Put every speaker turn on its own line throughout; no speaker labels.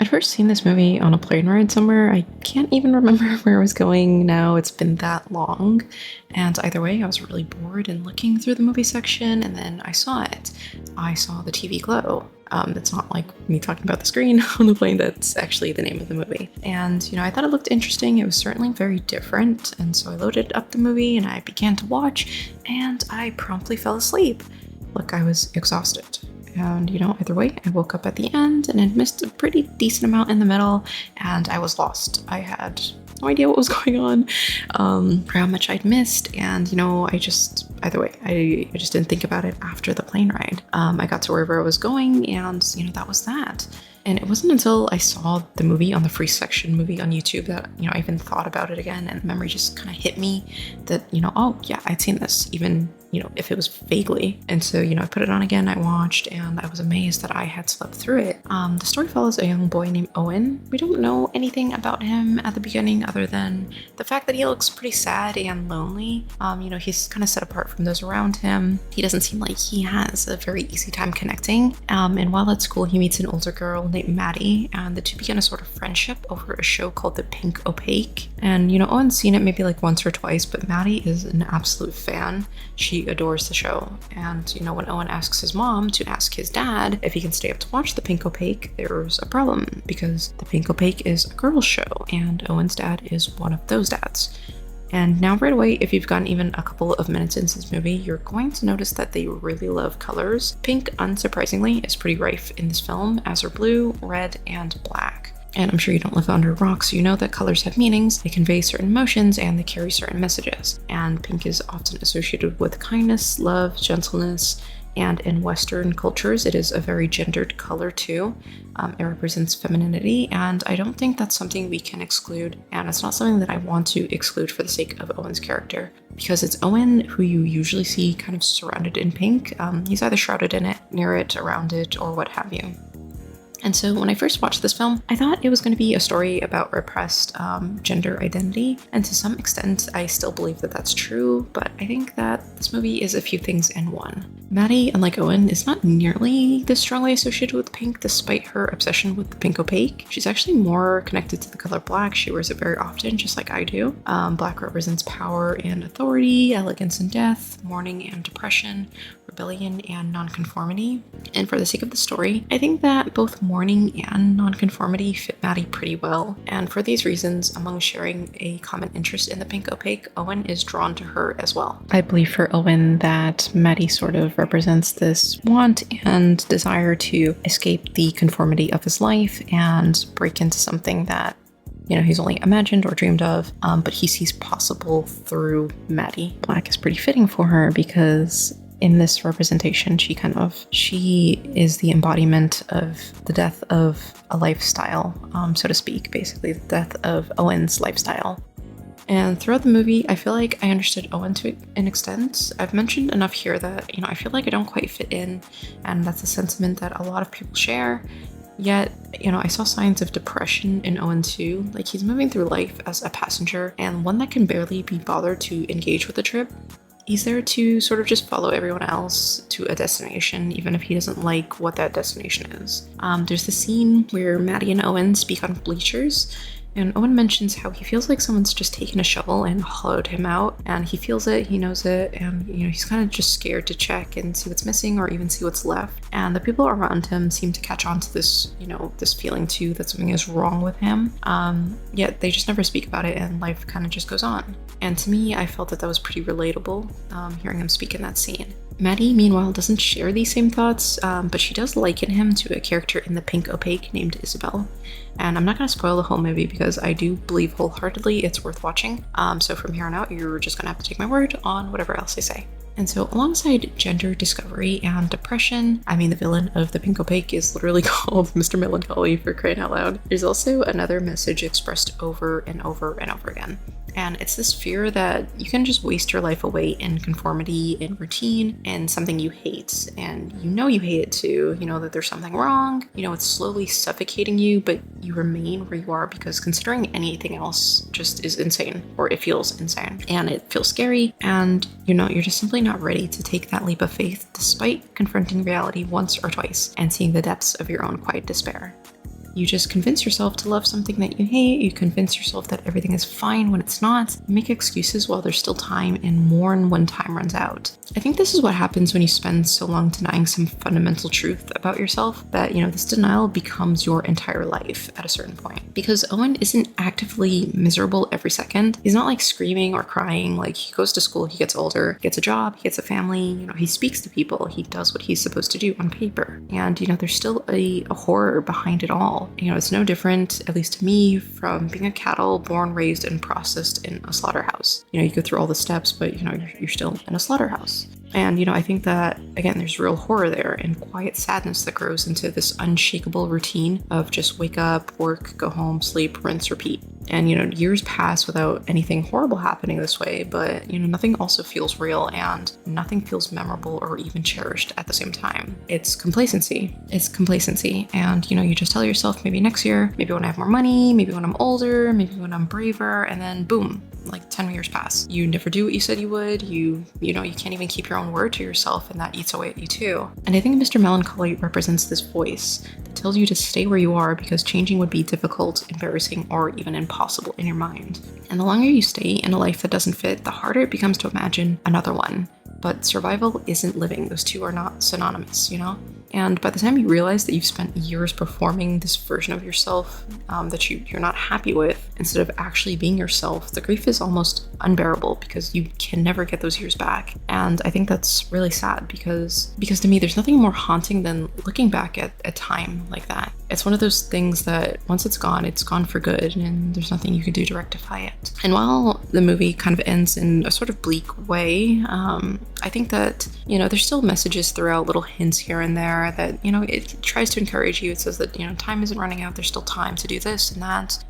I'd first seen this movie on a plane ride somewhere. I can't even remember where I was going now. It's been that long. And either way, I was really bored and looking through the movie section, and then I saw it. I saw the TV glow. It's not like me talking about the screen on the plane. That's actually the name of the movie. And, I thought it looked interesting. It was certainly very different. And so I loaded up the movie and I began to watch, and I promptly fell asleep. Look, I was exhausted. And, either way, I woke up at the end and had missed a pretty decent amount in the middle, and I was lost. I had no idea what was going on, or how much I'd missed. And, either way, I just didn't think about it after the plane ride. I got to wherever I was going, and, that was that. And it wasn't until I saw the movie on the free section movie on YouTube that, I even thought about it again, and memory just kind of hit me that, oh yeah, I'd seen this, even, if it was vaguely. And so, I put it on again, I watched, and I was amazed that I had slept through it. The story follows a young boy named Owen. We don't know anything about him at the beginning other than the fact that he looks pretty sad and lonely. He's kind of set apart from those around him. He doesn't seem like he has a very easy time connecting. And while at school, he meets an older girl named Maddie, and the two begin a sort of friendship over a show called The Pink Opaque. And, Owen's seen it maybe like once or twice, but Maddie is an absolute fan. She adores the show. And, when Owen asks his mom to ask his dad if he can stay up to watch The Pink Opaque, there's a problem because The Pink Opaque is a girls' show, and Owen's dad is one of those dads. And now right away, if you've gotten even a couple of minutes into this movie, you're going to notice that they really love colors. Pink, unsurprisingly, is pretty rife in this film, as are blue, red, and black. And I'm sure you don't live under a rock, so you know that colors have meanings, they convey certain emotions, and they carry certain messages. And pink is often associated with kindness, love, gentleness, and in Western cultures, it is a very gendered color too. It represents femininity, and I don't think that's something we can exclude, and it's not something that I want to exclude for the sake of Owen's character, because it's Owen who you usually see kind of surrounded in pink. He's either shrouded in it, near it, around it, or what have you. And so when I first watched this film, I thought it was going to be a story about repressed gender identity. And to some extent, I still believe that that's true, but I think that this movie is a few things in one. Maddie, unlike Owen, is not nearly this strongly associated with pink despite her obsession with the pink opaque. She's actually more connected to the color black. She wears it very often, just like I do. Black represents power and authority, elegance and death, mourning and depression, rebellion and nonconformity. And for the sake of the story, I think that both mourning and nonconformity fit Maddie pretty well. And for these reasons, among sharing a common interest in the pink opaque, Owen is drawn to her as well. I believe for Owen that Maddie sort of represents this want and desire to escape the conformity of his life and break into something that he's only imagined or dreamed of, but he sees possible through Maddie. Black is pretty fitting for her because in this representation, she is the embodiment of the death of a lifestyle, so to speak, basically the death of Owen's lifestyle. And throughout the movie, I feel like I understood Owen to an extent. I've mentioned enough here that, I feel like I don't quite fit in, and that's a sentiment that a lot of people share. Yet, I saw signs of depression in Owen too. Like, he's moving through life as a passenger and one that can barely be bothered to engage with the trip. He's there to sort of just follow everyone else to a destination, even if he doesn't like what that destination is. There's the scene where Maddie and Owen speak on bleachers, and Owen mentions how he feels like someone's just taken a shovel and hollowed him out, and he feels it, he knows it, and he's kind of just scared to check and see what's missing or even see what's left. And the people around him seem to catch on to this, this feeling too, that something is wrong with him. Yet they just never speak about it, and life kind of just goes on. And to me, I felt that was pretty relatable, hearing him speak in that scene. Maddie, meanwhile, doesn't share these same thoughts, but she does liken him to a character in The Pink Opaque named Isabel. And I'm not going to spoil the whole movie because I do believe wholeheartedly it's worth watching. So from here on out, you're just going to have to take my word on whatever else I say. And so alongside gender discovery and depression, the villain of The Pink Opaque is literally called Mr. Melancholy, for crying out loud. There's also another message expressed over and over and over again. And it's this fear that you can just waste your life away in conformity, in routine, and something you hate. And you hate it too. You know that there's something wrong. It's slowly suffocating you, but you remain where you are because considering anything else just is insane, or it feels insane. And it feels scary, and you're just simply not ready to take that leap of faith despite confronting reality once or twice and seeing the depths of your own quiet despair. You just convince yourself to love something that you hate. You convince yourself that everything is fine when it's not. You make excuses while there's still time and mourn when time runs out. I think this is what happens when you spend so long denying some fundamental truth about yourself that, this denial becomes your entire life at a certain point. Because Owen isn't actively miserable every second. He's not like screaming or crying. Like, he goes to school, he gets older, gets a job, he gets a family, he speaks to people, he does what he's supposed to do on paper. And, there's still a horror behind it all. It's no different, at least to me, from being a cattle born, raised, and processed in a slaughterhouse. You go through all the steps, but, you're still in a slaughterhouse. And, I think that, again, there's real horror there and quiet sadness that grows into this unshakable routine of just wake up, work, go home, sleep, rinse, repeat. And, years pass without anything horrible happening this way, but, nothing also feels real and nothing feels memorable or even cherished at the same time. It's complacency. And, you just tell yourself maybe next year, maybe when I have more money, maybe when I'm older, maybe when I'm braver, and then boom, like 10 years pass. You never do what you said you would. You can't even keep your own word to yourself, and that eats away at you too. And I think Mr. Melancholy represents this voice that tells you to stay where you are because changing would be difficult, embarrassing, or even impossible in your mind. And the longer you stay in a life that doesn't fit, the harder it becomes to imagine another one. But survival isn't living. Those two are not synonymous, And by the time you realize that you've spent years performing this version of yourself that you're not happy with, instead of actually being yourself, the grief is almost unbearable because you can never get those years back. And I think that's really sad because to me, there's nothing more haunting than looking back at a time like that. It's one of those things that once it's gone for good, and there's nothing you can do to rectify it. And while the movie kind of ends in a sort of bleak way, I think that, there's still messages throughout, little hints here and there that, it tries to encourage you. It says that, time isn't running out. There's still time to do this and that.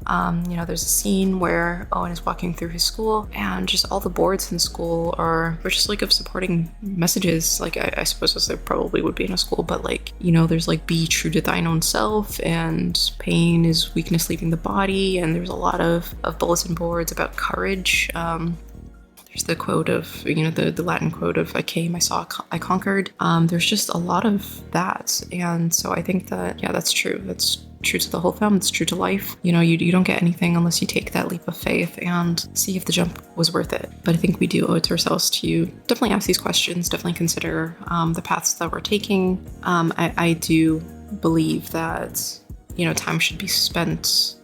There's a scene where Owen is walking through his school and just all the boards in school are just like of supporting messages. Like, I suppose as there probably would be in a school, but like, there's like, be true to thine own self, and pain is weakness leaving the body. And there's a lot of bulletin boards about courage. There's the quote of, the Latin quote of I came, I saw, I conquered. There's just a lot of that. And so I think that, yeah, that's true. That's true to the whole film. It's true to life. You don't get anything unless you take that leap of faith and see if the jump was worth it. But I think we do owe it to ourselves to definitely ask these questions, definitely consider the paths that we're taking. I do believe that, time should be spent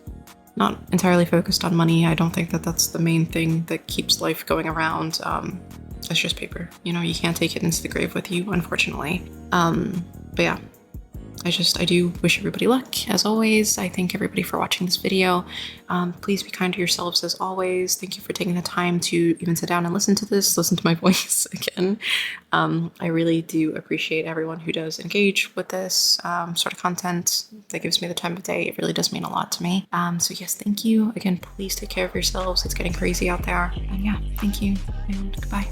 not entirely focused on money. I don't think that that's the main thing that keeps life going around. It's just paper. You can't take it into the grave with you, unfortunately. But yeah, I do wish everybody luck, as always. I thank everybody for watching this video. Please be kind to yourselves, as always. Thank you for taking the time to even sit down and listen to my voice again. I really do appreciate everyone who does engage with this sort of content. That gives me the time of day. It really does mean a lot to me. So yes, thank you. Again, please take care of yourselves. It's getting crazy out there. And yeah, thank you and goodbye.